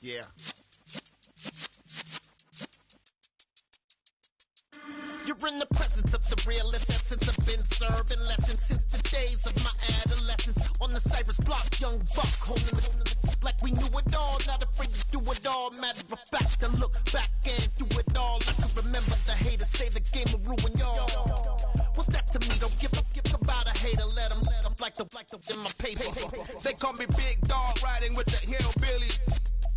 Yeah. You're in the presence of the realest essence. I've been serving lessons since the days of my adolescence. On the Cyrus block, young buck, holding the like we knew it all. Not afraid to do it all. Matter of fact, to look back and do it all. I can remember the haters say the game will ruin y'all. What's that to me? Don't give about a hater. Let them like the in my paper. They call me Big Dog, riding with the hillbillies.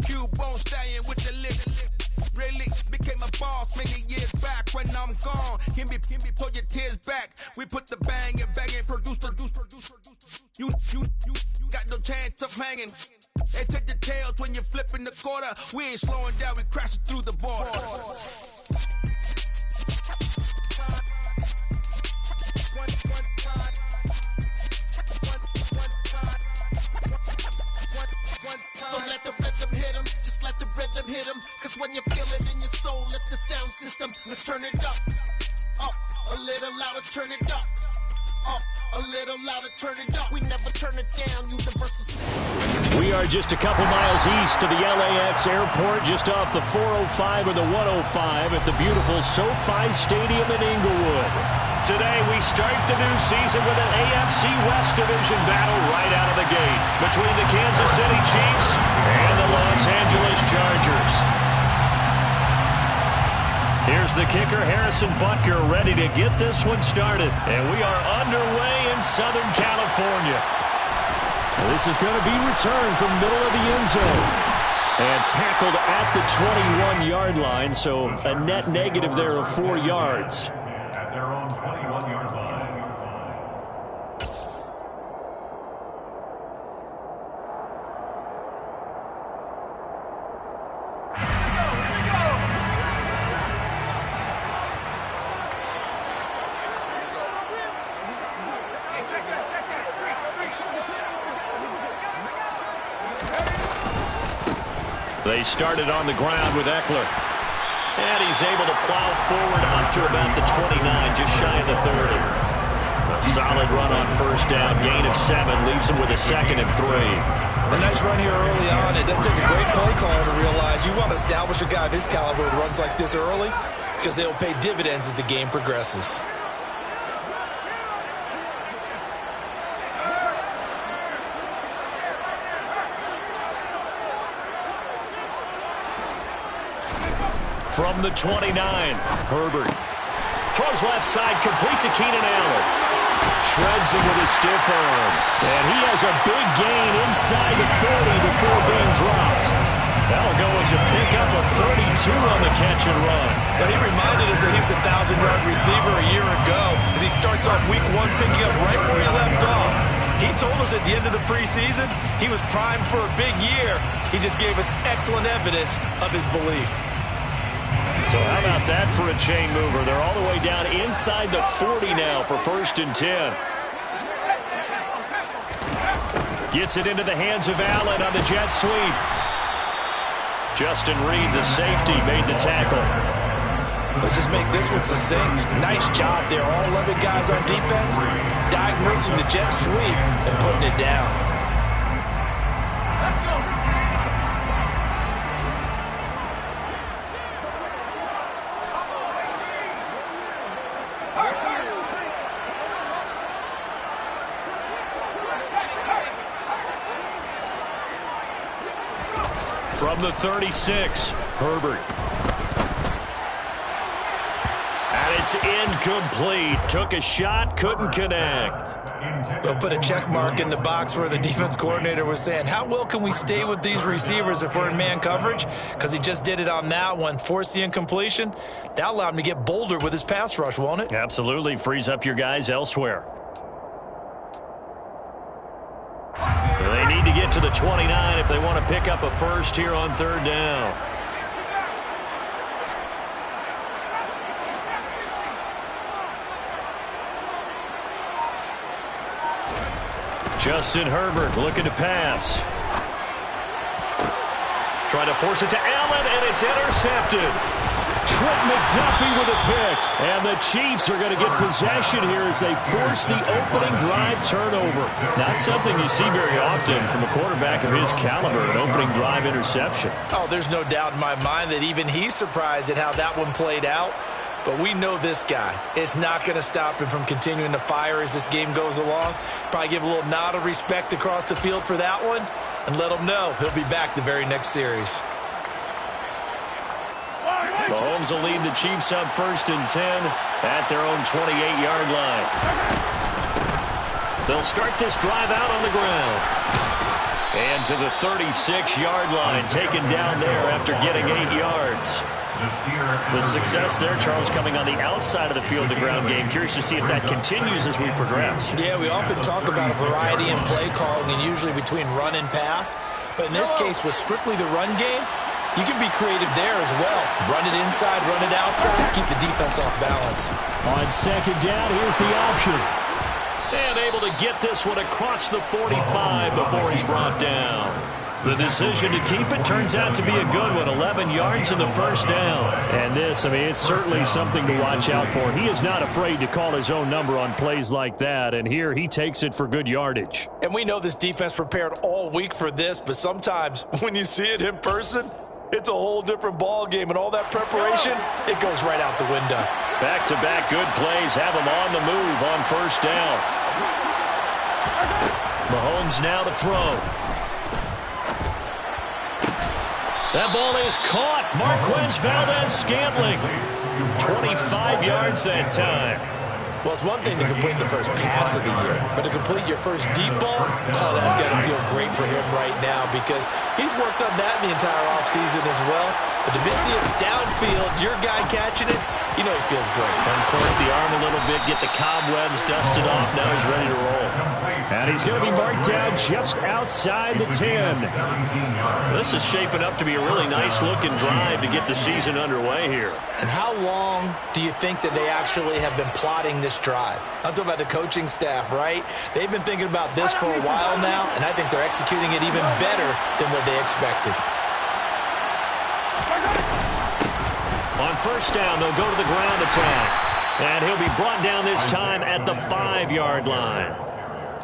Cubone staying with the lick. Really became a boss many years back. When I'm gone, can be pull your tears back. We put the bang and produce. You got no chance of hanging. They take the tails when you're flipping the quarter. We ain't slowing down, we crashing through the border. So let the rhythm hit him, just let the rhythm hit him. Cause when you feel it in your soul, lift the sound system and turn it up. Up, a little louder, turn it up. Up, a little louder, turn it up. We never turn it down, universal. We are just a couple miles east of the LAX airport, just off the 405 or the 105 at the beautiful SoFi Stadium in Inglewood. Today, we start the new season with an AFC West Division battle right out of the gate between the Kansas City Chiefs and the Los Angeles Chargers. Here's the kicker, Harrison Butker, ready to get this one started. And we are underway in Southern California. This is going to be returned from middle of the end zone. And tackled at the 21-yard line, so a net negative there of 4 yards. At their own 21-yard line. They started on the ground with Eckler. And he's able to plow forward up to about the 29, just shy of the 30. A solid run on first down, gain of 7, leaves him with a 2nd and 3. A nice run here early on. It doesn't take a great play caller to realize you want to establish a guy of his caliber with runs like this early because they'll pay dividends as the game progresses. From the 29, Herbert throws left side, complete to Keenan Allen. Shreds him with his stiff arm. And he has a big gain inside the 40 before being dropped. That'll go as a pickup of 32 on the catch and run. But he reminded us that he was a 1,000-yard receiver a year ago as he starts off week 1 picking up right where he left off. He told us at the end of the preseason he was primed for a big year. He just gave us excellent evidence of his belief. So how about that for a chain mover? They're all the way down inside the 40 now for 1st and 10. Gets it into the hands of Allen on the jet sweep. Justin Reed, the safety, made the tackle. Let's just make this one succinct. Nice job there. All 11 guys on defense diagnosing the jet sweep and putting it down. From the 36, Herbert. And it's incomplete. Took a shot, couldn't connect. They'll put a check mark in the box where the defense coordinator was saying, how well can we stay with these receivers if we're in man coverage? Because he just did it on that one, forced the incompletion. That allowed him to get bolder with his pass rush, won't it? Absolutely. Frees up your guys elsewhere. They need to get to the 29 if they want to pick up a first here on 3rd down. Justin Herbert looking to pass. Trying to force it to Allen, and it's intercepted. Trent McDuffie with a pick. And the Chiefs are going to get possession here as they force the opening drive turnover. Not something you see very often from a quarterback of his caliber, an opening drive interception. Oh, there's no doubt in my mind that even he's surprised at how that one played out. But we know this guy. It's not going to stop him from continuing to fire as this game goes along. Probably give a little nod of respect across the field for that one and let him know he'll be back the very next series. Mahomes will lead the Chiefs up 1st and 10 at their own 28-yard line. They'll start this drive out on the ground. And to the 36-yard line, taken down there after getting 8 yards. The success there, Charles, coming on the outside of the field, the ground game. Curious to see if that continues as we progress. Yeah, we often talk about a variety in play calling and usually between run and pass. But in this case, with strictly the run game, you can be creative there as well. Run it inside, run it outside, keep the defense off balance. On 2nd down, here's the option. And able to get this one across the 45 before he's brought down. The decision to keep it turns out to be a good one. 11 yards in the 1st down. And this, I mean, it's certainly something to watch out for. He is not afraid to call his own number on plays like that. And here he takes it for good yardage. And we know this defense prepared all week for this, but sometimes when you see it in person, it's a whole different ball game, and all that preparation, it goes right out the window. Back-to-back good plays have him on the move on 1st down. Mahomes now to throw. That ball is caught. Marquez Valdes-Scantling. 25 yards that time. Well, it's one thing to complete the first pass of the year, but to complete your first deep ball, oh, that's got to feel great for him right now because he's worked on that in the entire offseason as well. But to see it downfield, your guy catching it, you know he feels great. Uncork the arm a little bit, get the cobwebs dusted off. Now he's ready to roll. And he's going to be marked down just outside the 10. This is shaping up to be a really nice-looking drive to get the season underway here. And how long do you think that they actually have been plotting this drive? I'm talking about the coaching staff, right? They've been thinking about this for a while now, and I think they're executing it even better than what they expected. On 1st down, they'll go to the ground attack. And he'll be brought down this time at the 5-yard line.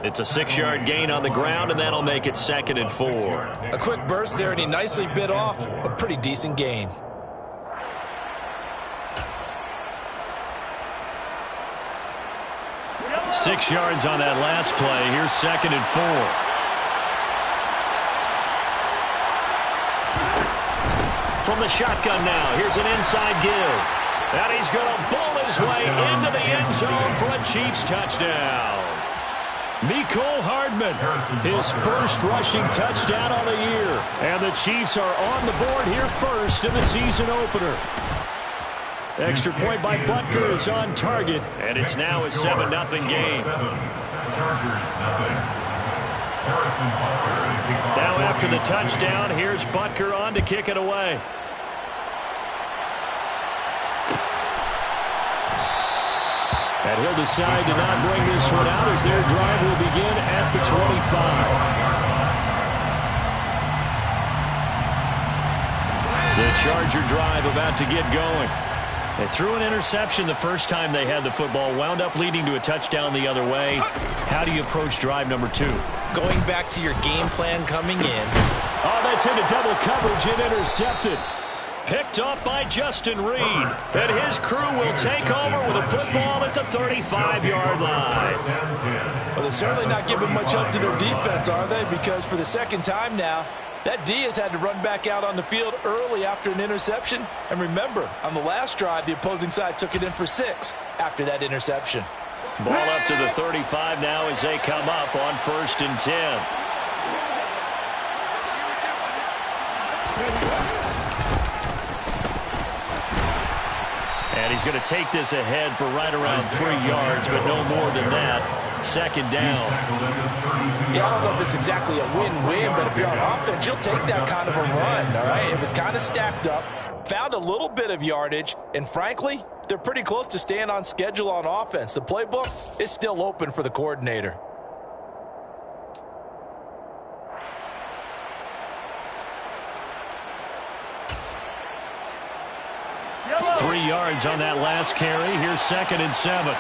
It's a 6-yard gain on the ground, and that'll make it 2nd and 4. A quick burst there, and he nicely bit off a pretty decent gain. Six yards on that last play. Here's 2nd and 4. From the shotgun now, here's an inside give. And he's going to bowl his way into the end zone for a Chiefs touchdown. Mecole Hardman, his first rushing touchdown on the year. And the Chiefs are on the board here first in the season opener. Extra point by Butker is on target. And it's now a 7-0 game. Now after the touchdown, here's Butker on to kick it away. And he'll decide to not bring this one out as their drive will begin at the 25. The Charger drive about to get going. They threw an interception the first time they had the football, wound up leading to a touchdown the other way. How do you approach drive number 2? Going back to your game plan coming in. Oh, that's into double coverage and intercepted. Picked off by Justin Reed. And his crew will take over with a football at the 35-yard line. Well, they're certainly not giving much up to their defense, are they? Because for the second time now, that D has had to run back out on the field early after an interception. And remember, on the last drive, the opposing side took it in for 6 after that interception. Ball up to the 35 now as they come up on 1st and 10. And he's going to take this ahead for right around 3 yards, but no more than that. 2nd down. Yeah, I don't know if it's exactly a win-win, but if you're on offense, you'll take that kind of a run, all right? It was kind of stacked up, found a little bit of yardage, and frankly, they're pretty close to staying on schedule on offense. The playbook is still open for the coordinator. 3 yards on that last carry. Here's 2nd and 7.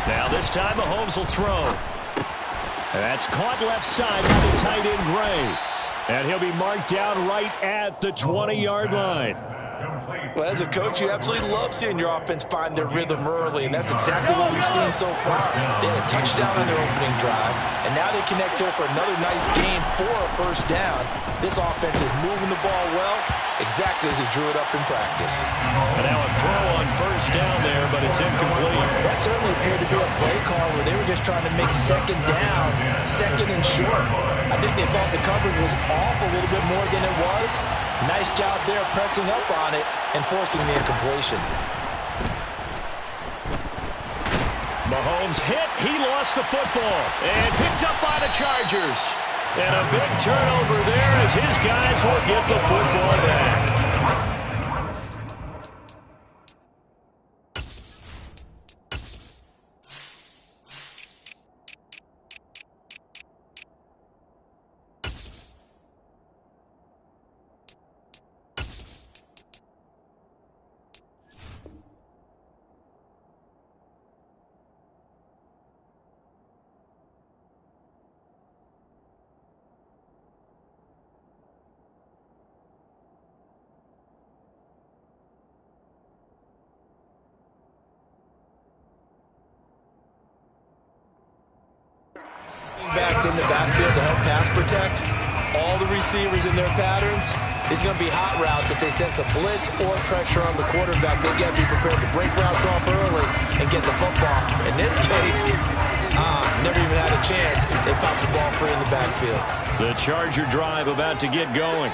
Now this time Mahomes will throw. That's caught left side by the tight end Gray. And he'll be marked down right at the 20-yard line. Well, as a coach, you absolutely love seeing your offense find their rhythm early, and that's exactly what we've seen so far. They had a touchdown on their opening drive, and now they connect here for another nice gain for a first down. This offense is moving the ball well, exactly as he drew it up in practice. And now a throw on first down there, but it's incomplete. That certainly appeared to be a play call where they were just trying to make second down, second and short. I think they thought the coverage was off a little bit more than it was. Nice job there pressing up on it and forcing the incompletion. Mahomes hit. He lost the football and picked up by the Chargers. And a big turnover there as his guys will get the football back. Backs in the backfield to help pass protect. All the receivers in their patterns. These are going to be hot routes. If they sense a blitz or pressure on the quarterback, they got to be prepared to break routes off early and get the football. In this case, never even had a chance. They popped the ball free in the backfield. The Charger drive about to get going.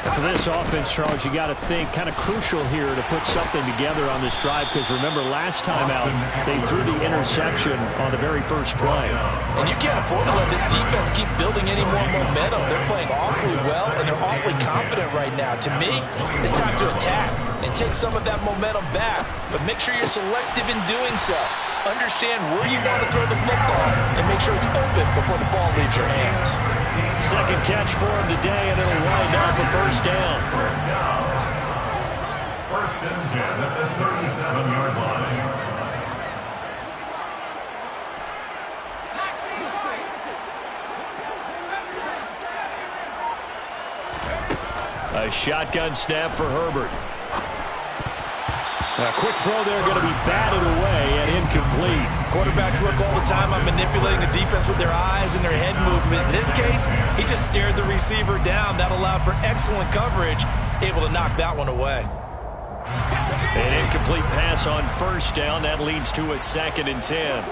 For this offense, Charles, you got to think kind of crucial here to put something together on this drive, because remember last time out they threw the interception on the very first play. And you can't afford to let this defense keep building any more momentum. They're playing awfully well, and they're awfully confident right now. To me, it's time to attack and take some of that momentum back, but make sure you're selective in doing so. Understand where you want to throw the football and make sure it's open before the ball leaves your hands. Second catch for him today, and it'll wind up a first down. First and 10 at the 37-yard line. A shotgun snap for Herbert. A quick throw there, going to be batted away and incomplete. Quarterbacks work all the time on manipulating the defense with their eyes and their head movement. In this case, he just stared the receiver down. That allowed for excellent coverage, able to knock that one away. An incomplete pass on first down. That leads to a 2nd and 10.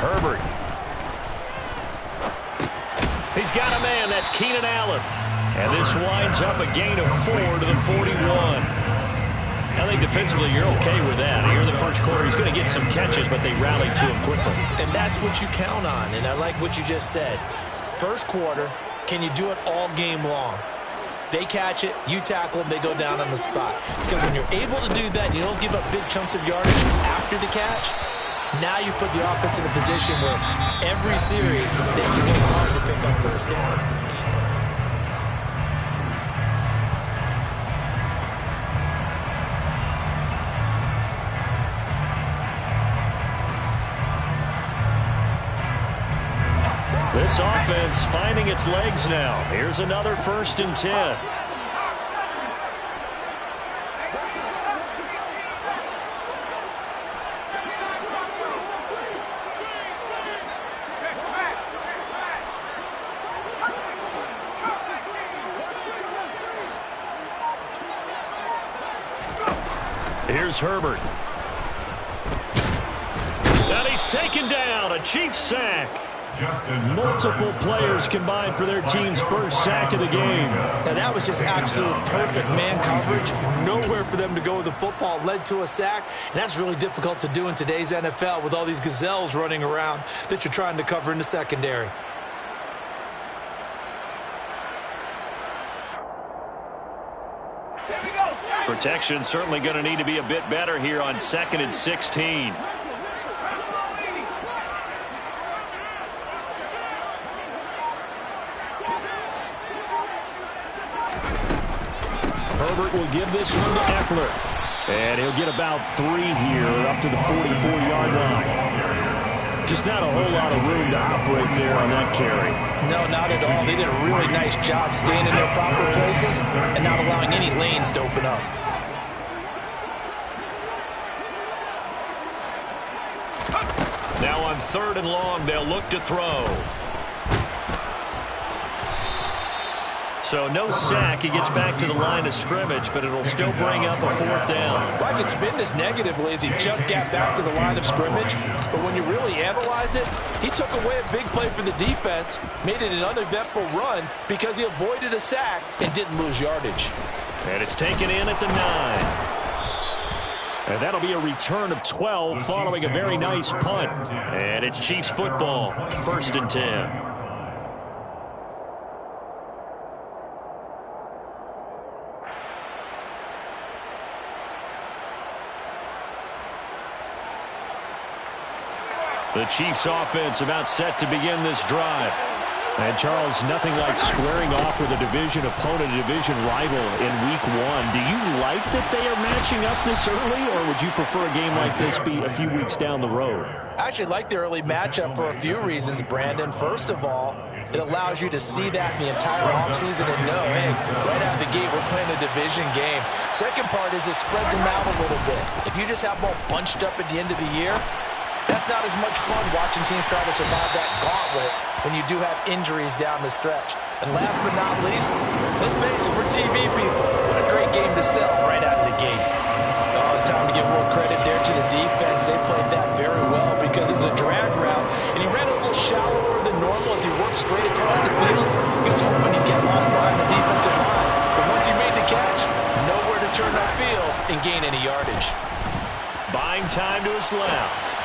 Herbert. He's got a man. That's Keenan Allen. And this winds up a gain of 4 to the 41. I think defensively you're okay with that. Here in the first quarter, he's going to get some catches, but they rallied to him quickly. And that's what you count on, and I like what you just said. First quarter, can you do it all game long? They catch it, you tackle them, they go down on the spot. Because when you're able to do that, you don't give up big chunks of yardage after the catch. Now you put the offense in a position where every series they can work hard to pick up first downs. This offense finding its legs now. Here's another 1st and 10. Here's Herbert. And he's taken down. A Chiefs sack. Multiple players combined for their team's first sack of the game. And that was just absolute perfect man coverage. Nowhere for them to go with the football. Led to a sack. And that's really difficult to do in today's NFL with all these gazelles running around that you're trying to cover in the secondary. Protection certainly going to need to be a bit better here on 2nd and 16. Herbert will give this one to Eckler. And he'll get about 3 here up to the 44-yard line. Just not a whole lot of room to operate there on that carry. No, not at all. They did a really nice job staying in their proper places and not allowing any lanes to open up. Now on 3rd and long, they'll look to throw. So no sack. He gets back to the line of scrimmage, but it'll still bring up a 4th down. If I could spin this negatively as he just got back to the line of scrimmage, but when you really analyze it, he took away a big play for the defense, made it an uneventful run because he avoided a sack and didn't lose yardage. And it's taken in at the 9. And that'll be a return of 12 following a very nice punt. And it's Chiefs football, 1st and 10. The Chiefs offense about set to begin this drive. And Charles, nothing like squaring off with a division opponent, a division rival in week 1. Do you like that they are matching up this early, or would you prefer a game like this be a few weeks down the road? I actually like the early matchup for a few reasons, Brandon. First of all, it allows you to see that in the entire offseason and know, hey, right out of the gate, we're playing a division game. Second part is it spreads them out a little bit. If you just have them all bunched up at the end of the year, that's not as much fun watching teams try to survive that gauntlet when you do have injuries down the stretch. And last but not least, let's face it, we're TV people. What a great game to sell right out of the gate. Oh, it's time to give more credit there to the defense. They played that very well because it was a drag route, and he ran a little shallower than normal as he worked straight across the field. He was hoping he'd get lost behind the defensive line. But once he made the catch, nowhere to turn upfield and gain any yardage. Buying time to his left.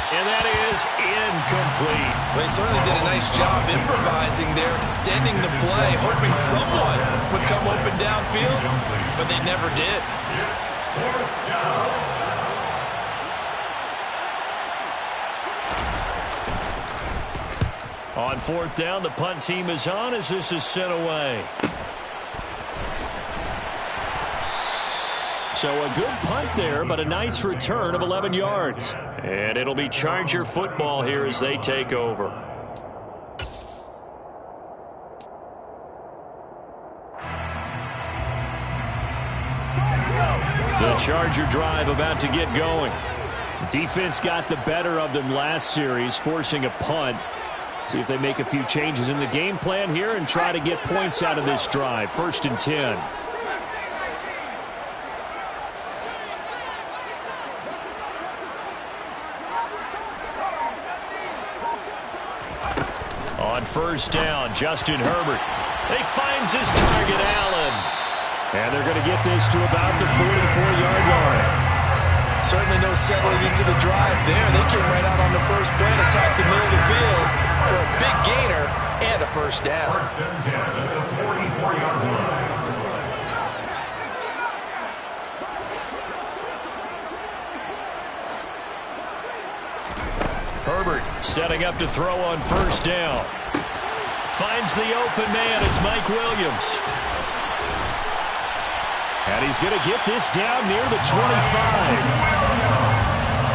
And that is incomplete. They certainly did a nice job improvising there, extending the play, hoping someone would come open downfield, but they never did. On 4th down, the punt team is on as this is sent away. So a good punt there, but a nice return of 11 yards. And it'll be Charger football here as they take over. The Charger drive about to get going. Defense got the better of them last series, forcing a punt. See if they make a few changes in the game plan here and try to get points out of this drive. 1st and 10. On 1st down, Justin Herbert. He finds his target, Allen. And they're going to get this to about the 44-yard line. Certainly no settling into the drive there. They came right out on the first play and attacked the middle of the field for a big gainer and a 1st down. 1st and 10 at the 44-yard line. Herbert setting up to throw on 1st down. Finds the open man. It's Mike Williams. And he's going to get this down near the 25.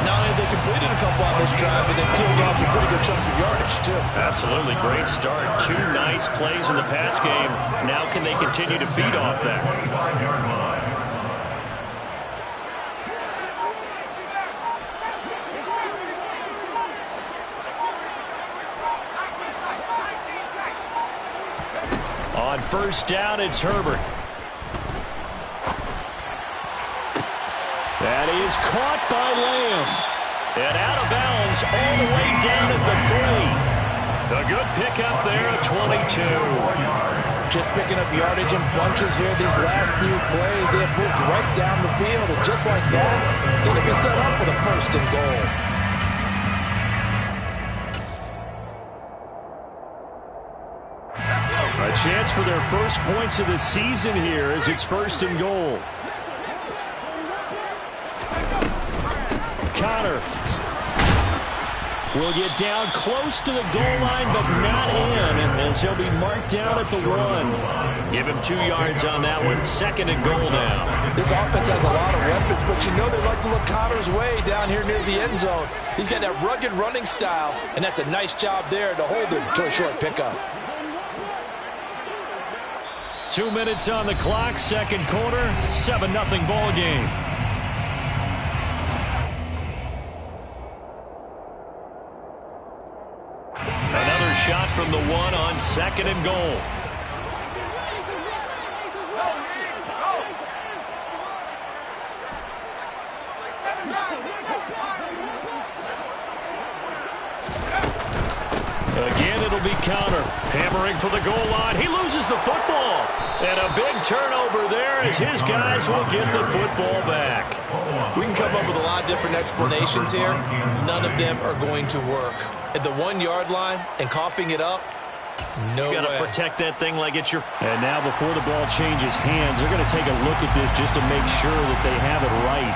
Not only have they completed a couple on this drive, but they peeled off some pretty good chunks of yardage, too. Absolutely. Great start. 2 nice plays in the pass game. Now can they continue to feed off that? 25-yard line. On 1st down, it's Herbert. That is caught by Lamb. And out of bounds all the way down at the 3. A good pickup there at 22. Just picking up yardage in bunches here these last few plays. They have moved right down the field, and just like that, going to be set up with a 1st and goal. A chance for their first points of the season here as it's 1st and goal. Connor will get down close to the goal line, but not in, as he'll be marked down at the 1. Give him 2 yards on that one. 2nd and goal now. This offense has a lot of weapons, but you know they like to look Connor's way down here near the end zone. He's got that rugged running style, and that's a nice job there to hold him to a short pickup. 2 minutes on the clock, 2nd quarter, 7-0 ball game. Another shot from the 1 on 2nd and goal. Again, it'll be Connor hammering for the goal line. He loses the football. And a big turnover there as his guys will get the football back. We can come up with a lot of different explanations here. None of them are going to work. At the 1-yard line and coughing it up, no way. You got to protect that thing like it's your... And now before the ball changes hands, they're going to take a look at this just to make sure that they have it right.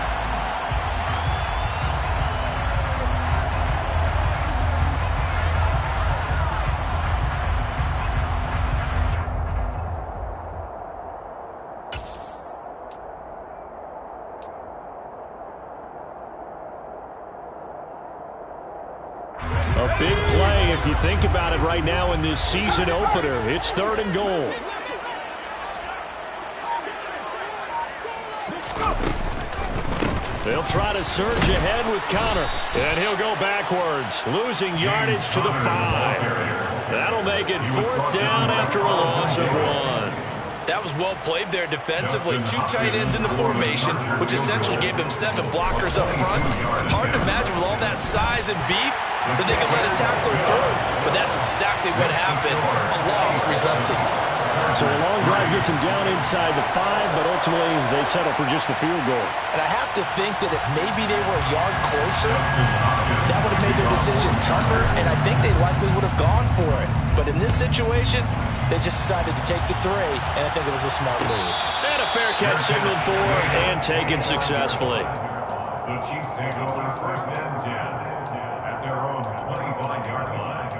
A big play if you think about it right now in this season opener. It's 3rd and goal. They'll try to surge ahead with Connor. And he'll go backwards, losing yardage to the 5. That'll make it 4th down after a loss of 1. That was well played there defensively. 2 tight ends in the formation, which essentially gave them 7 blockers up front. Hard to imagine with all that size and beef that they could let a tackler through. But that's exactly what happened. A loss resulted. So a long drive gets them down inside the 5, but ultimately they settle for just the field goal. And I have to think that if maybe they were a yard closer, that would have made their decision tougher, and I think they likely would have gone for it. But in this situation, they just decided to take the 3, and I think it was a smart move. And a fair catch signaled for and taken successfully. The Chiefs take over 1st and 10 at their own 25-yard line.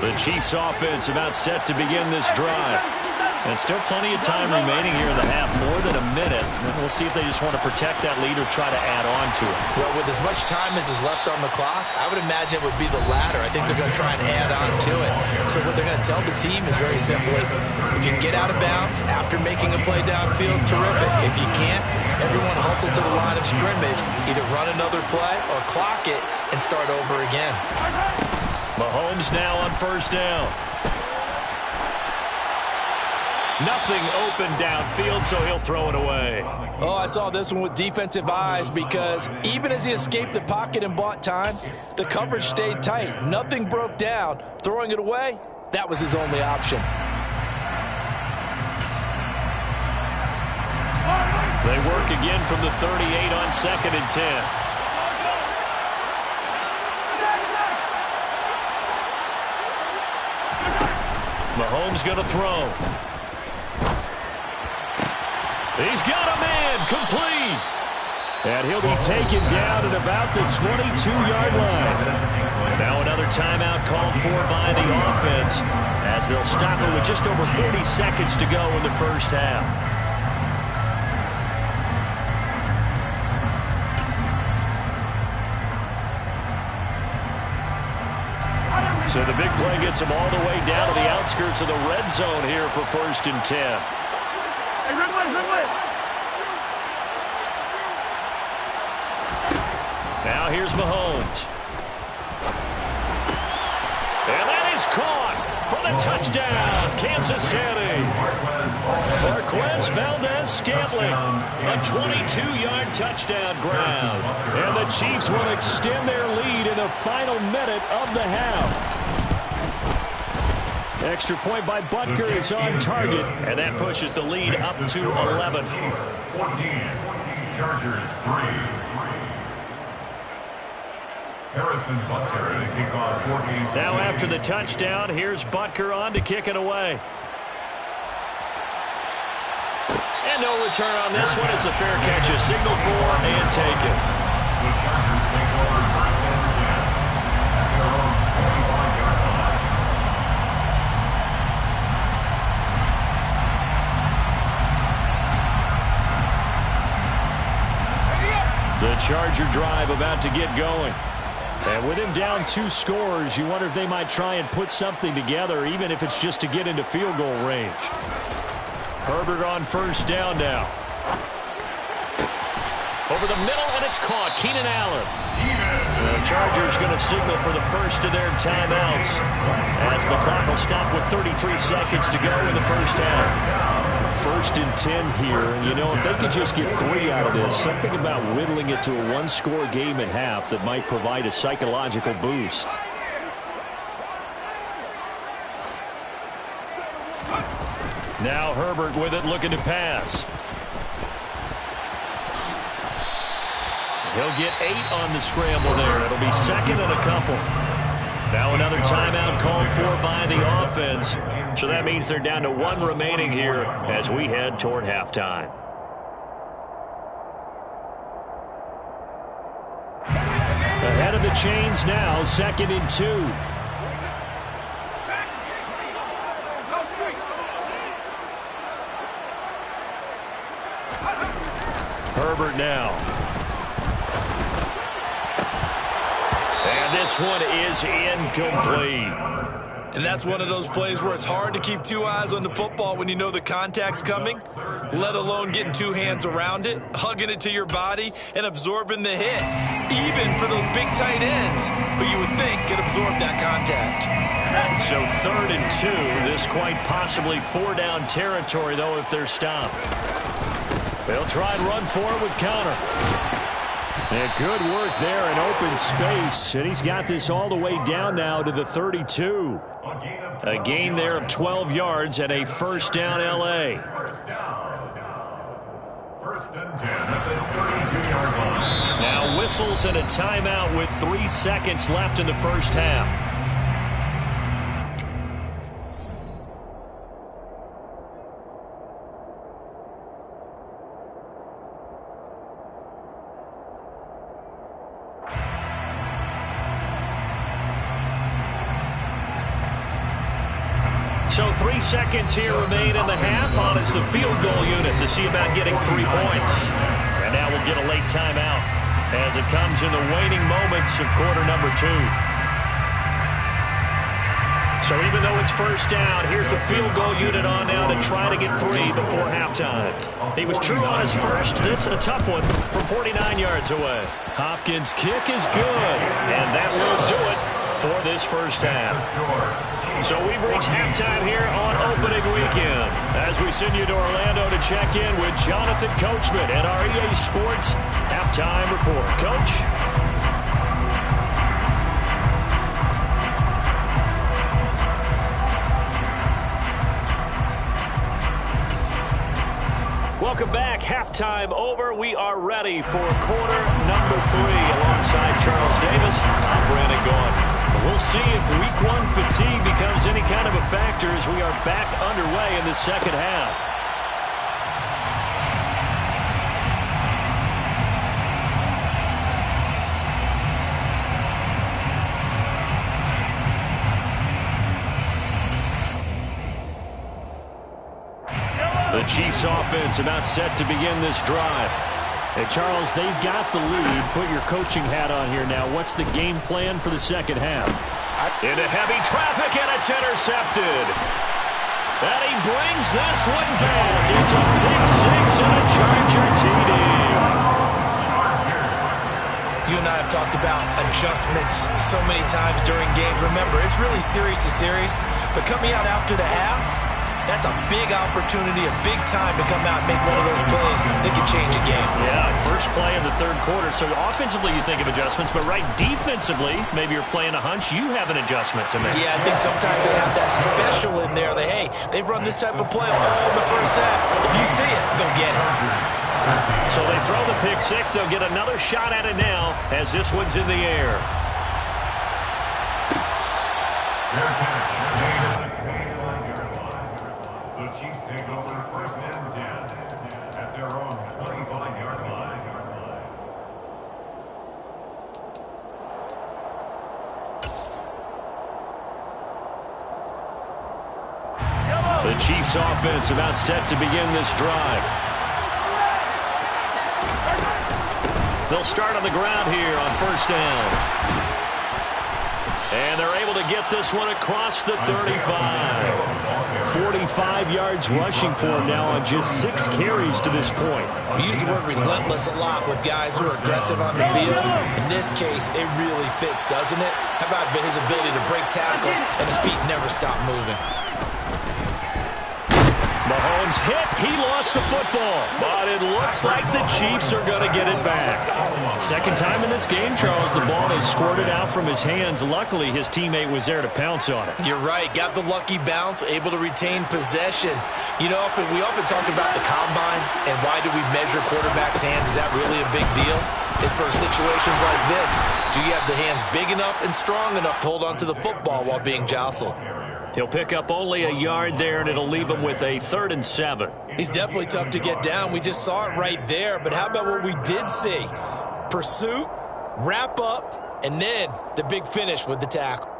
The Chiefs offense about set to begin this drive. And still plenty of time remaining here in the half, more than a minute. And we'll see if they just want to protect that lead or try to add on to it. Well, with as much time as is left on the clock, I would imagine it would be the latter. I think they're going to try and add on to it. So what they're going to tell the team is very simply, if you can get out of bounds after making a play downfield, terrific. If you can't, everyone hustle to the line of scrimmage, either run another play or clock it and start over again. Mahomes now on 1st down. Nothing open downfield, so he'll throw it away. Oh, I saw this one with defensive eyes because even as he escaped the pocket and bought time, the coverage stayed tight. Nothing broke down. Throwing it away, that was his only option. They work again from the 38 on 2nd and 10. Mahomes going to throw. He's got a man, complete. And he'll be taken down at about the 22-yard line. Now another timeout called for by the offense as they'll stop it with just over 40 seconds to go in the 1st half. So the big play gets them all the way down to the outskirts of the red zone here for 1st and 10. Now here's Mahomes. And that is caught for the touchdown, Kansas City. Marquez Valdez-Scantling, a 22-yard touchdown grab. And the Chiefs will extend their lead in the final minute of the half. Extra point by Butker is on target, and that pushes the lead up to 11. 14, Chargers 3. Harrison Butker to kick off 4 games. Now after the touchdown, here's Butker on to kick it away. And no return on this one as the fair catch is signaled for and taken. The Chargers take over first and 10 at their own 25-yard line. The Charger drive about to get going. And with him down 2 scores, you wonder if they might try and put something together, even if it's just to get into field goal range. Herbert on first down now. Over the middle, and it's caught. Keenan Allen. The Chargers going to signal for the first of their timeouts as the clock will stop with 33 seconds to go in the first half. 1st and 10 here, and you know, if they could just get 3 out of this, something about whittling it to a 1-score game at half that might provide a psychological boost. Now Herbert with it, looking to pass. He'll get 8 on the scramble there. It'll be second and a couple. Now another timeout called for by the offense. So that means they're down to 1 remaining here as we head toward halftime. Ahead of the chains now, 2nd and 2. Herbert now. And this one is incomplete. And that's one of those plays where it's hard to keep 2 eyes on the football when you know the contact's coming, let alone getting 2 hands around it, hugging it to your body, and absorbing the hit, even for those big tight ends who you would think could absorb that contact. So 3rd and 2, this quite possibly 4-down territory, though, if they're stopped. They'll try and run for it with Conner. And good work there in open space. And he's got this all the way down now to the 32. A gain there of 12 yards and a first down L.A. First and 10 at the 32-yard line. Now whistles and a timeout with 3 seconds left in the first half. So 3 seconds here remain in the half. On is the field goal unit to see about getting 3 points. And now we'll get a late timeout as it comes in the waning moments of quarter number 2. So even though it's first down, here's the field goal unit on now to try to get 3 before halftime. He was true on his first. This a tough one from 49 yards away. Hopkins' kick is good, and that will do it for this first half. So we've reached halftime here on opening weekend as we send you to Orlando to check in with Jonathan Coachman and our EA Sports halftime report. Coach? Welcome back. Halftime over. We are ready for quarter number 3 alongside Charles Davis. I'm Brandon Gaudin. We'll see if week 1 fatigue becomes any kind of a factor as we are back underway in the second half. The Chiefs offense about set to begin this drive. And Charles, they've got the lead. Put your coaching hat on here now. What's the game plan for the second half? Into heavy traffic, and it's intercepted. And he brings this one back. It's a pick 6 and a Charger TD. You and I have talked about adjustments so many times during games. Remember, it's really series to series, but coming out after the half, that's a big opportunity, a big time to come out and make one of those plays that can change a game. Yeah, first play of the third quarter. So offensively you think of adjustments, but right defensively, maybe you're playing a hunch, you have an adjustment to make. Yeah, I think sometimes they have that special in there. They've run this type of play all in the first half. If you see it, go get it. So they throw the pick six. They'll get another shot at it now as this one's in the air. Fair catch made at the 25-yard line. The Chiefs take over first and 10 at their own 25-yard line. The Chiefs offense about set to begin this drive. They'll start on the ground here on first down. And they're able to get this one across the 35. 45 yards rushing for him now on just 6 carries to this point. We use the word relentless a lot with guys who are aggressive on the field. In this case, it really fits, doesn't it? How about his ability to break tackles and his feet never stop moving? Mahomes hit. He lost the football. But it looks like the Chiefs are going to get it back. Second time in this game, Charles, the ball is squirted out from his hands. Luckily, his teammate was there to pounce on it. You're right. Got the lucky bounce, able to retain possession. You know, we often talk about the combine and why do we measure quarterbacks' hands. Is that really a big deal? It's for situations like this. Do you have the hands big enough and strong enough to hold onto the football while being jostled? He'll pick up only a yard there, and it'll leave him with a 3rd and 7. He's definitely tough to get down. We just saw it right there. But how about what we did see? Pursuit, wrap up, and then the big finish with the tackle.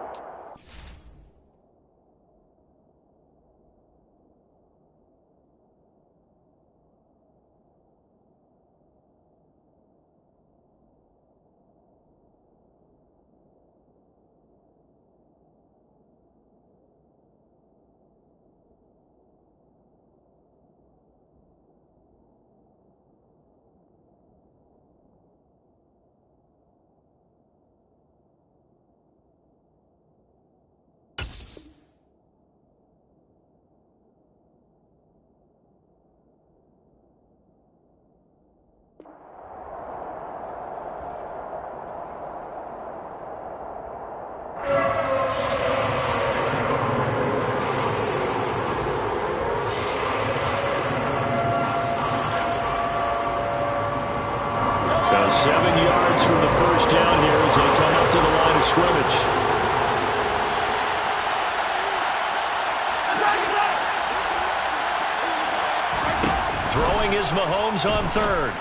Throwing is Mahomes on 3rd.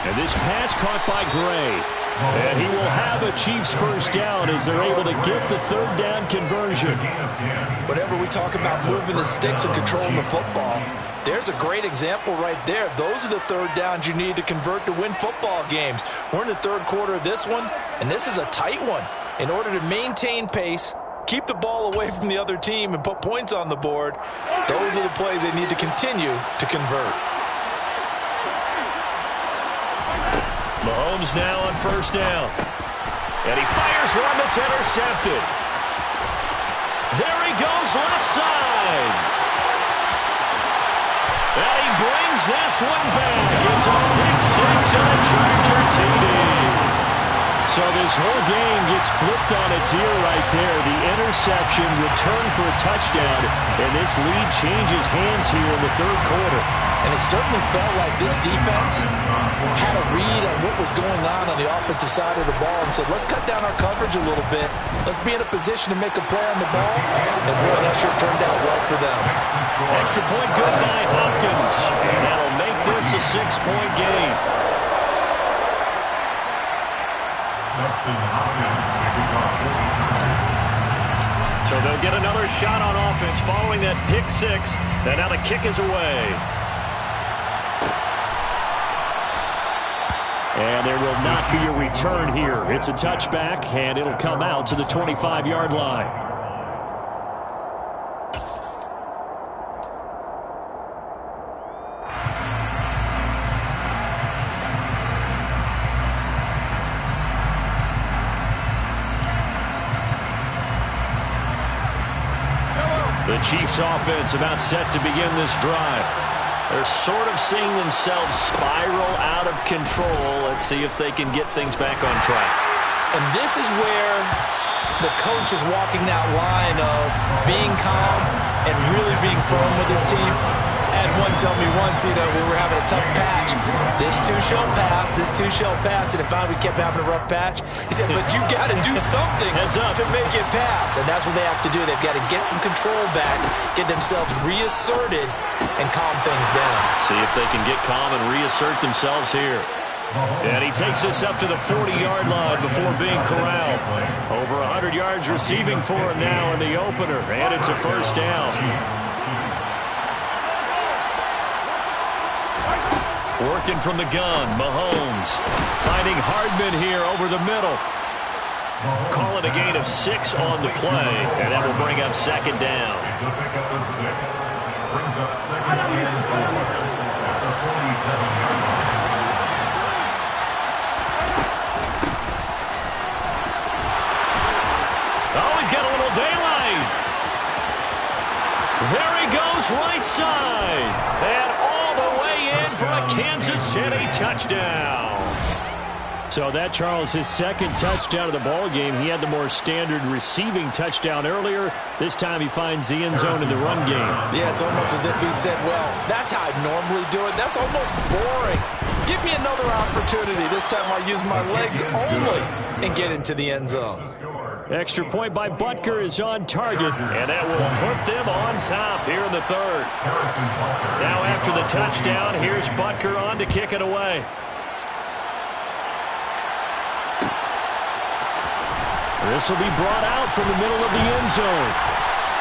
And this pass caught by Gray. And he will have a Chiefs first down as they're able to get the 3rd down conversion. Whenever we talk about moving the sticks and controlling the football, there's a great example right there. Those are the 3rd downs you need to convert to win football games. We're in the 3rd quarter of this one, and this is a tight one. In order to maintain pace, keep the ball away from the other team, and put points on the board, those are the plays they need to continue to convert. Mahomes now on first down. And he fires one that's intercepted. There he goes left side. And he brings this one back. It's a pick six on a Charger TD. So this whole game gets flipped on its ear right there. The interception, return for a touchdown, and this lead changes hands here in the 3rd quarter. And it certainly felt like this defense had a read on what was going on the offensive side of the ball and said, let's cut down our coverage a little bit. Let's be in a position to make a play on the ball. And boy, that sure turned out well for them. Extra point good by Hopkins. And that'll make this a 6-point game. So they'll get another shot on offense following that pick six. And now the kick is away. And there will not be a return here. It's a touchback, and it'll come out to the 25-yard line. The Chiefs offense about set to begin this drive. They're sort of seeing themselves spiral out of control. Let's see if they can get things back on track. And this is where the coach is walking that line of being calm and really being firm with his team. I had one tell me once, when we were having a tough patch, this too shall pass, this too shall pass. And if we kept having a rough patch, he said, but you got to do something to make it pass. And that's what they have to do. They've got to get some control back, get themselves reasserted, and calm things down. See if they can get calm and reassert themselves here. And he takes us up to the 40-yard line before being corralled. Over 100 yards receiving for him now in the opener, and it's a first down. Working from the gun, Mahomes finding Hardman here over the middle. Call it a gain of 6 on the play, and that will bring up second down. It's a pickup of 6. Brings up second and 4 at the 47-yard line. Oh, he's got a little daylight. There he goes, right side. And all the way in for a Kansas City touchdown. So that, Charles, his second touchdown of the ball game. He had the more standard receiving touchdown earlier. This time he finds the end zone in the run game. Yeah, it's almost as if he said, well, that's how I normally do it. That's almost boring. Give me another opportunity. This time I'll use my legs only and get into the end zone. Extra point by Butker is on target, and that will put them on top here in the third. Now after the touchdown, here's Butker on to kick it away. This will be brought out from the middle of the end zone.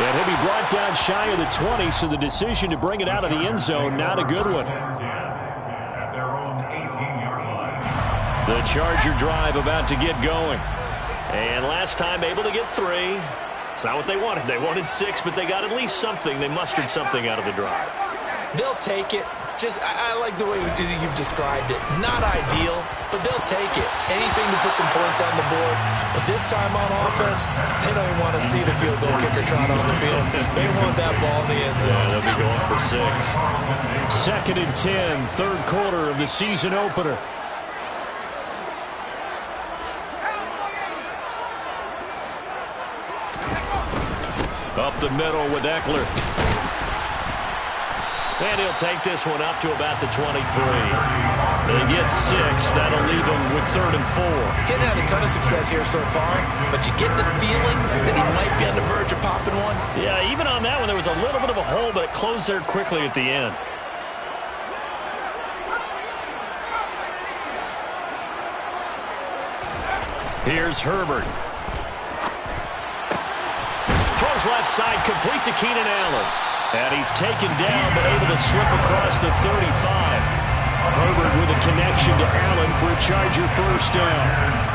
And he'll be brought down shy of the 20, so the decision to bring it out of the end zone, not a good one. At their own 18-yard line. The Charger drive about to get going. And last time able to get 3. It's not what they wanted. They wanted 6, but they got at least something. They mustered something out of the drive. They'll take it. I like the way you've described it. Not ideal, but they'll take it. Anything to put some points on the board. But this time on offense, they don't even want to see the field goal kicker trot on the field. They want that ball in the end zone. Yeah, they'll be going for 6. 2nd and 10, third quarter of the season opener. Up the middle with Eckler. And he'll take this one up to about the 23. They get 6. That'll leave them with 3rd and 4. Getting had a ton of success here so far, but you get the feeling that he might be on the verge of popping one. Yeah, even on that one, there was a little bit of a hole, but it closed there quickly at the end. Here's Herbert. Throws left side, complete to Keenan Allen. And he's taken down, but able to slip across the 35. Herbert with a connection to Allen for a Charger first down.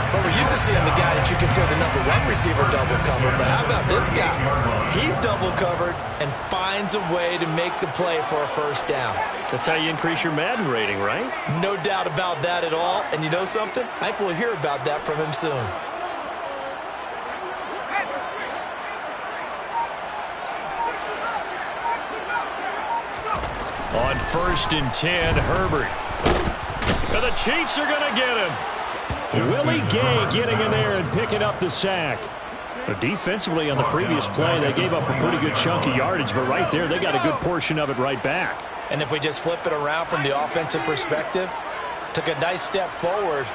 Well, we're used to seeing the guy that you consider the number 1 receiver double covered, but how about this guy? He's double covered and finds a way to make the play for a first down. That's how you increase your Madden rating, right? No doubt about that at all. And you know something? I think we'll hear about that from him soon. On 1st and 10, Herbert. And the Chiefs are going to get him. Willie Gay getting in there and picking up the sack. But defensively on the previous play, they gave up a pretty good chunk of yardage, but right there, they got a good portion of it right back. And if we just flip it around from the offensive perspective, took a nice step forward,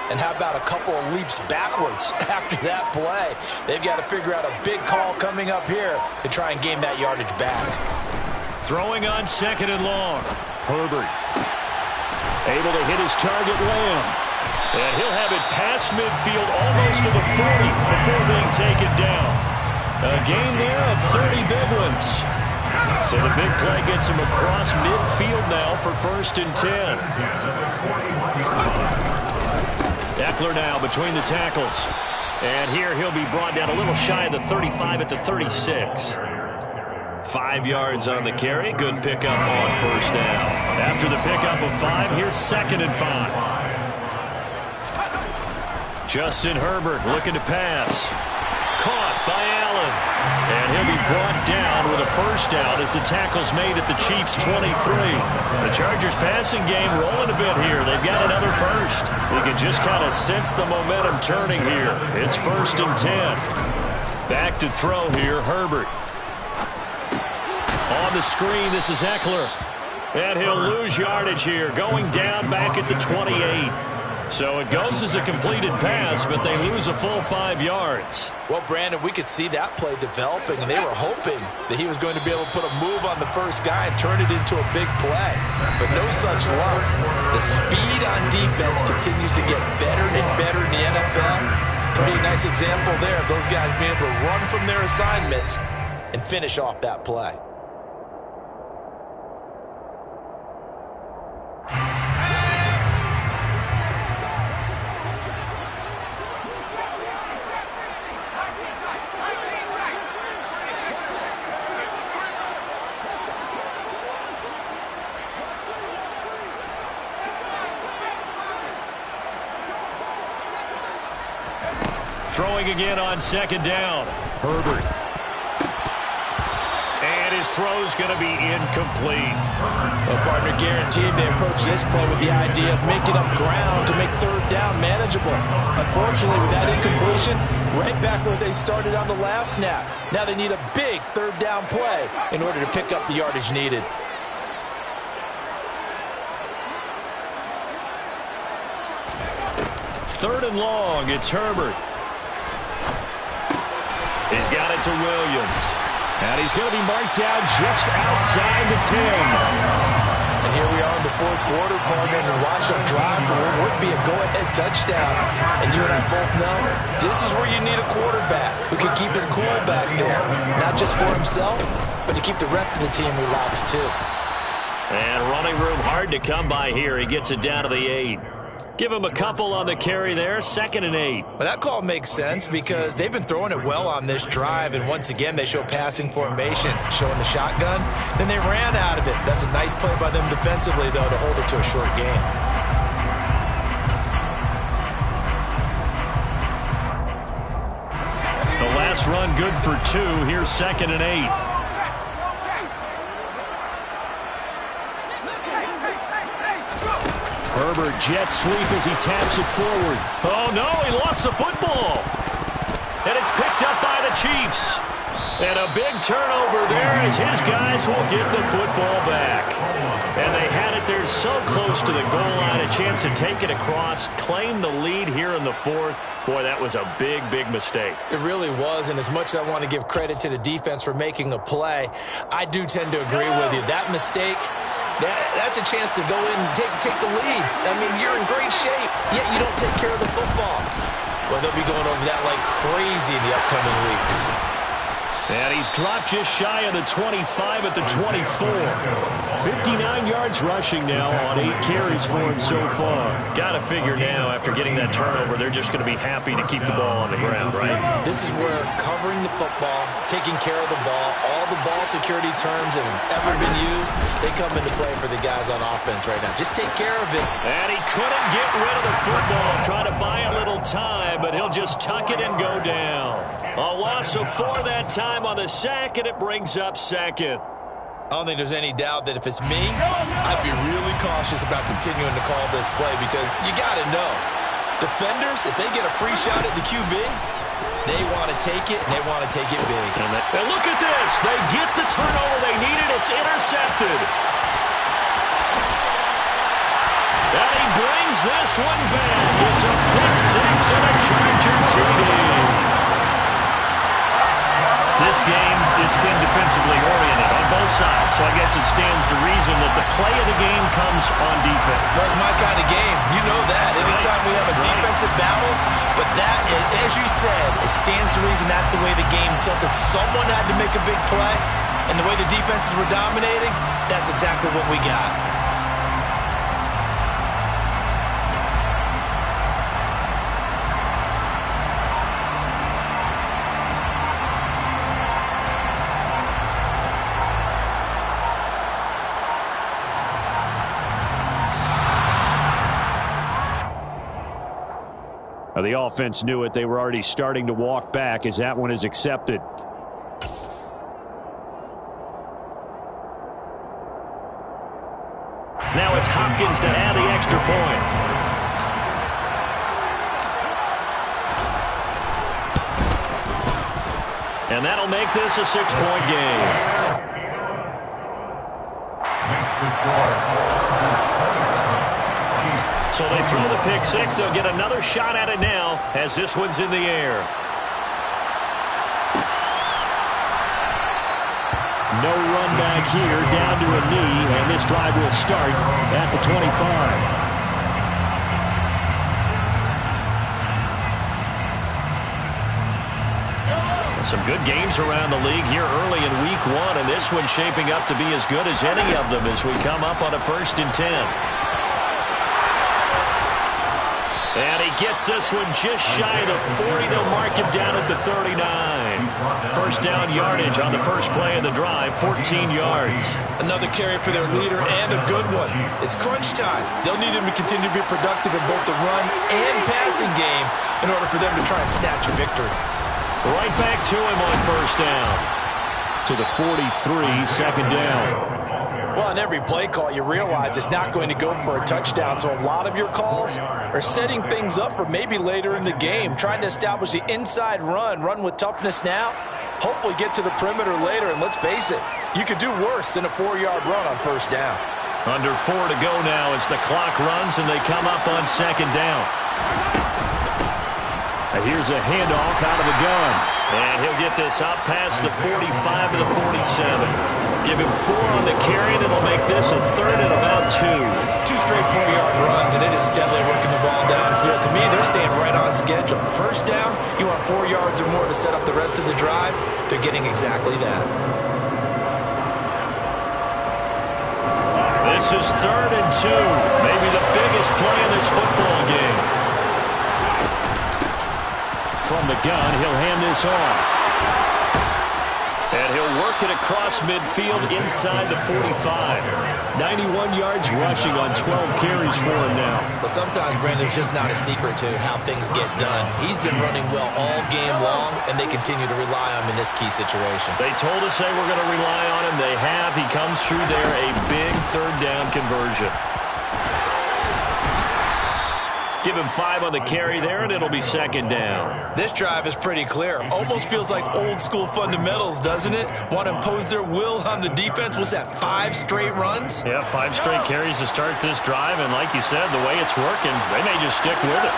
and how about a couple of leaps backwards after that play? They've got to figure out a big call coming up here to try and gain that yardage back. Throwing on 2nd and long. Herbert able to hit his target, Lamb. And he'll have it past midfield almost to the 40 before being taken down. A gain there of 30 big ones. So the big play gets him across midfield now for 1st and 10. Eckler now between the tackles. And here he'll be brought down a little shy of the 35 at the 36. 5 yards on the carry. Good pickup on 1st down. After the pickup of 5, here's 2nd and 5. Justin Herbert looking to pass. caught by Allen. And he'll be brought down with a first down as the tackle's made at the Chiefs' 23. The Chargers passing game rolling a bit here. They've got another first. You can just kind of sense the momentum turning here. It's 1st and 10. Back to throw here, Herbert. On the screen, this is Eckler. And he'll lose yardage here, going down back at the 28. So it goes as a completed pass, but they lose a full 5 yards. Well, Brandon, we could see that play developing, and they were hoping that he was going to be able to put a move on the first guy and turn it into a big play. But no such luck. The speed on defense continues to get better and better in the NFL. Pretty nice example there of those guys being able to run from their assignments and finish off that play. Throwing again on 2nd down. Herbert. And his throw's going to be incomplete. Well, partner, guaranteed they approach this play with the idea of making up ground to make 3rd down manageable. Unfortunately, with that incompletion, right back where they started on the last snap. Now they need a big 3rd down play in order to pick up the yardage needed. Third and long, it's Herbert. He's got it to Williams. And he's going to be marked down just outside the 10. And here we are in the 4th quarter, partner, and watch them drive for what would be a go-ahead touchdown. And you and I both know this is where you need a quarterback who can keep his cool back there. Not just for himself, but to keep the rest of the team relaxed too. And running room hard to come by here. He gets it down to the 8. Give him a couple on the carry there, 2nd and 8. Well, that call makes sense because they've been throwing it well on this drive, and once again they show passing formation, showing the shotgun. Then they ran out of it. That's a nice play by them defensively, though, to hold it to a short game. The last run good for 2. Here's 2nd and 8. Herbert jet sweep as he taps it forward. Oh, no, he lost the football. And it's picked up by the Chiefs. And a big turnover there as his guys will get the football back. And they had it there so close to the goal line, a chance to take it across, claim the lead here in the 4th. Boy, that was a big, big mistake. It really was, and as much as I want to give credit to the defense for making the play, I do tend to agree with you. That mistake, that's a chance to go in and take the lead. I mean, you're in great shape, yet you don't take care of the football. Well, they'll be going over that like crazy in the upcoming weeks. And he's dropped just shy of the 25 at the 24. 59 yards rushing now on 8 carries for him so far. Got to figure now, after getting that turnover, they're just going to be happy to keep the ball on the ground, right? This is where covering the football, taking care of the ball, all the ball security terms that have ever been used, they come into play for the guys on offense right now. Just take care of it. And he couldn't get rid of the football, trying to buy a little time, but he'll just tuck it and go down. A loss of 4 that time on the sack, and it brings up 2nd. I don't think there's any doubt that if it's me, I'd be really cautious about continuing to call this play because you got to know, defenders, if they get a free shot at the QB, they want to take it, and they want to take it big. And look at this. They get the turnover they needed. It's intercepted. And he brings this one back. It's a pick 6 and a Charger TD. This game, it's been defensively oriented on both sides, so I guess it stands to reason that the play of the game comes on defense. That's my kind of game. You know that. Anytime we have a defensive battle, but that, as you said, it stands to reason that's the way the game tilted. Someone had to make a big play, and the way the defenses were dominating, that's exactly what we got. The offense knew it. They were already starting to walk back as that one is accepted. Now it's Hopkins to add the extra point. And that'll make this a 6-point game. So they throw the pick six. They'll get another shot at it now as this one's in the air. No run back here, down to a knee, and this drive will start at the 25. Some good games around the league here early in week one, and this one's shaping up to be as good as any of them as we come up on a 1st and 10. And he gets this one just shy of the 40. They'll mark him down at the 39. First down yardage on the first play of the drive, 14 yards. Another carry for their leader and a good one. It's crunch time. They'll need him to continue to be productive in both the run and passing game in order for them to try and snatch a victory. Right back to him on first down. To the 43, 2nd down. Well, on every play call, you realize it's not going to go for a touchdown, so a lot of your calls are setting things up for maybe later in the game, trying to establish the inside run with toughness now, hopefully get to the perimeter later, and let's face it, you could do worse than a 4-yard run on first down. Under 4 to go now as the clock runs and they come up on 2nd down. And here's a handoff out of the gun. And he'll get this up past the 45 to the 47. Give him 4 on the carry, and it'll make this a 3rd and about 2. 2 straight 4-yard runs, and it is steadily working the ball downfield. To me, they're staying right on schedule. First down, you want 4 yards or more to set up the rest of the drive. They're getting exactly that. This is 3rd and 2. Maybe the biggest play in this football game. From the gun, he'll hand this off. And he'll work it across midfield inside the 45. 91 yards rushing on 12 carries for him now. But sometimes, Brandon, it's just not a secret to how things get done. He's been running well all game long, and they continue to rely on him in this key situation. They told us they were going to rely on him. They have. He comes through there, a big 3rd down conversion. Give him 5 on the carry there, and it'll be 2nd down. This drive is pretty clear. Almost feels like old-school fundamentals, doesn't it? Want to impose their will on the defense. Was that 5 straight runs? Yeah, 5 straight carries to start this drive, and like you said, the way it's working, they may just stick with it.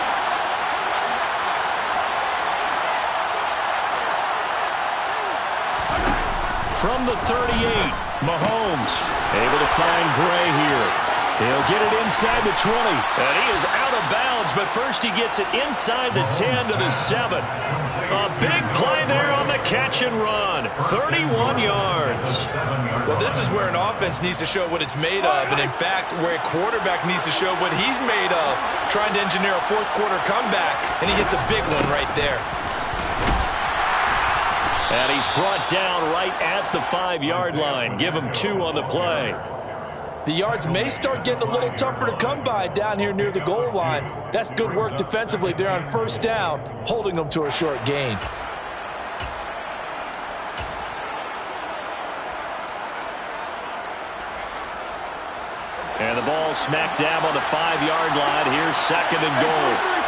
From the 38, Mahomes able to find Gray here. He'll get it inside the 20, and he is out of bounds, but first he gets it inside the 10 to the 7. A big play there on the catch and run, 31 yards. Well, this is where an offense needs to show what it's made of, and in fact, where a quarterback needs to show what he's made of, trying to engineer a 4th quarter comeback, and he hits a big one right there. And he's brought down right at the 5-yard line. Give him 2 on the play. The yards may start getting a little tougher to come by down here near the goal line. That's good work defensively there on first down, holding them to a short gain. And the ball smack dab on the 5-yard line. Here's 2nd and goal.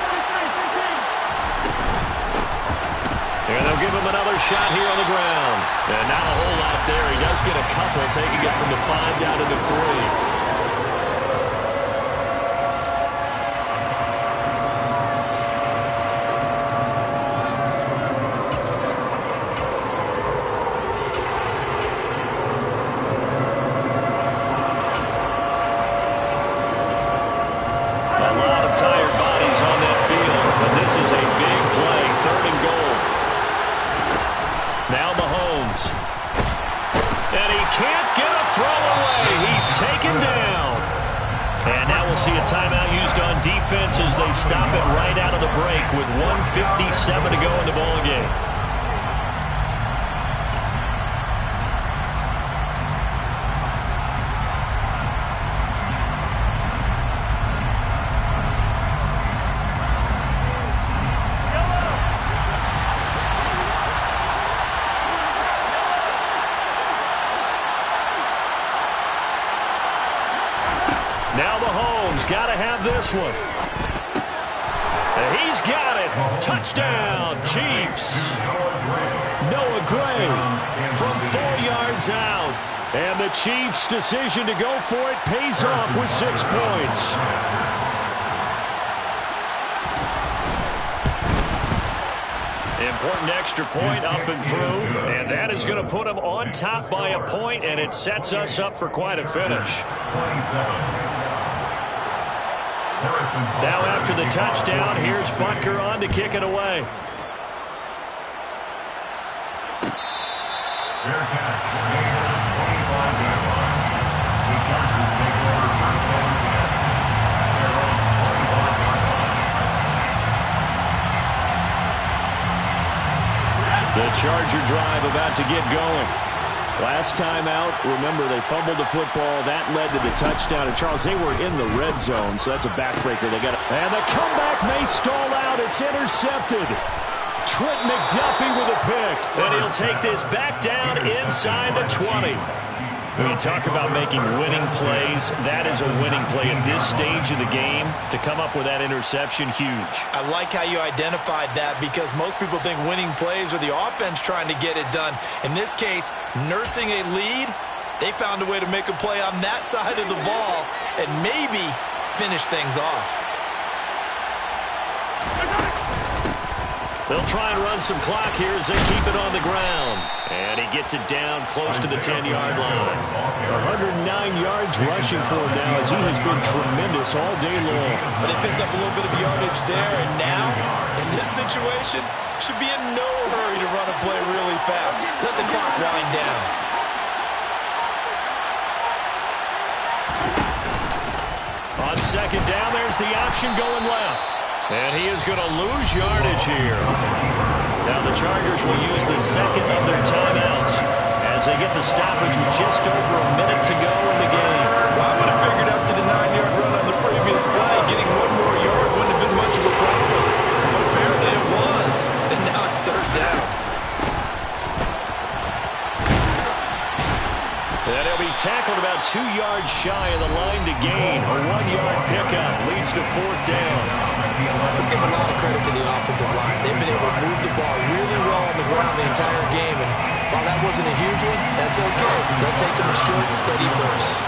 And they'll give him another shot here on the ground. And not a whole lot there. He does get a couple, taking it from the 5 down to the 3. As they stop it right out of the break with 1:57 to go in the ball game. Now Mahomes got to have this one. He's got it. Touchdown, Chiefs. Noah Gray from 4 yards out. And the Chiefs' decision to go for it pays off with 6 points. Important extra point up and through. And that is going to put them on top by a point, and it sets us up for quite a finish. Now after the touchdown, here's Butker on to kick it away. Fair catch. The Chargers take over first and 10. Their own 25-yard line. The Charger drive about to get going. Last time out, remember, they fumbled the football. That led to the touchdown. And, Charles, they were in the red zone, so that's a backbreaker. They got it. And the comeback may stall out. It's intercepted. Trent McDuffie with a pick. And he'll take this back down inside the 20. When you talk about making winning plays, that is a winning play at this stage of the game. To come up with that interception, huge. I like how you identified that, because most people think winning plays are the offense trying to get it done. In this case, nursing a lead, they found a way to make a play on that side of the ball and maybe finish things off. They'll try and run some clock here as they keep it on the ground. And he gets it down close to the 10-yard line. 109 yards rushing for him now, as he has been tremendous all day long. But he picked up a little bit of yardage there, and now, in this situation, should be in no hurry to run a play really fast. Let the clock wind down. On second down, there's the option going left. And he is going to lose yardage here. Now the Chargers will use the second of their timeouts as they get the stoppage with just over a minute to go in the game. Well, I would have figured after the 9-yard run on the previous play, getting one more yard wouldn't have been much of a problem. But apparently it was, and now it's third down. And he'll be tackled about 2 yards shy of the line to gain. A 1-yard pickup leads to fourth down. Let's give a lot of credit to the offensive line. They've been able to move the ball really well on the ground the entire game. And while that wasn't a huge one, that's okay. They'll take them in short, steady bursts.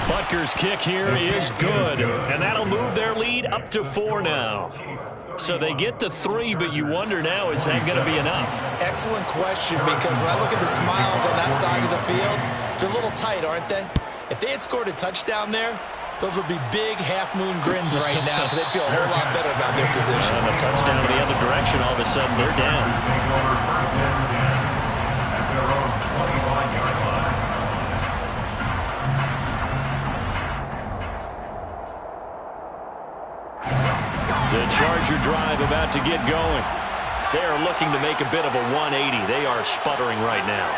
Butker's kick here is good. And that'll move their lead up to 4 now. So they get to 3, but you wonder now, is that going to be enough? Excellent question, because when I look at the smiles on that side of the field, they're a little tight, aren't they? If they had scored a touchdown there, those would be big half-moon grins right now, because they'd feel a whole lot better about their position. And a touchdown in the other direction, all of a sudden they're down. The Charger drive about to get going. They are looking to make a bit of a 180. They are sputtering right now.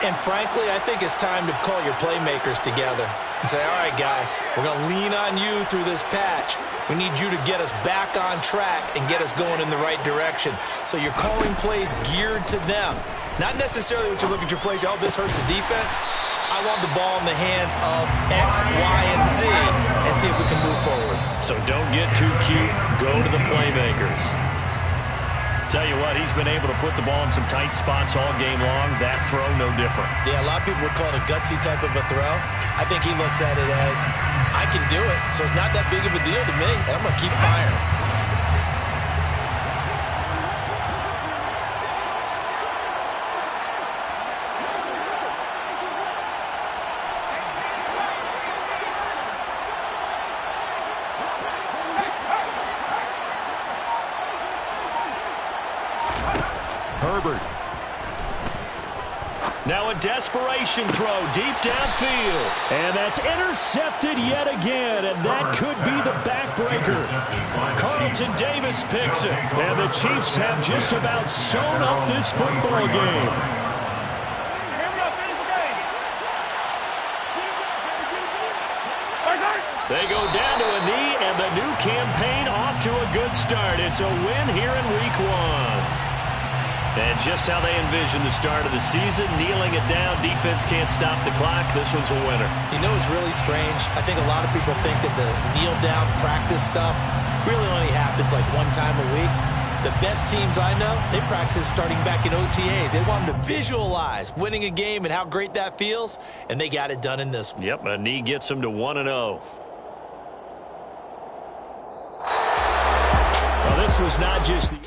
And frankly, I think it's time to call your playmakers together and say, all right, guys, we're going to lean on you through this patch. We need you to get us back on track and get us going in the right direction. So you're calling plays geared to them. Not necessarily what you look at your plays, oh, this hurts the defense. I want the ball in the hands of X, Y, and Z and see if we can move forward. So don't get too cute. Go to the playmakers. Tell you what, he's been able to put the ball in some tight spots all game long. That throw, no different. Yeah, a lot of people would call it a gutsy type of a throw. I think he looks at it as, I can do it, so it's not that big of a deal to me, and I'm going to keep firing. Herbert. Now a desperation throw deep downfield. And that's intercepted yet again, and that could be the backbreaker. Carlton Davis picks it, and the Chiefs have just about sewn up this football game. They go down to a knee, and the new campaign off to a good start. It's a win here in Week 1. And just how they envision the start of the season, kneeling it down, defense can't stop the clock. This one's a winner. You know, it's really strange. I think a lot of people think that the kneel-down practice stuff really only happens like one time a week. The best teams I know, they practice starting back in OTAs. They want them to visualize winning a game and how great that feels, and they got it done in this one. Yep, a knee gets them to 1-0. Well, this was not just the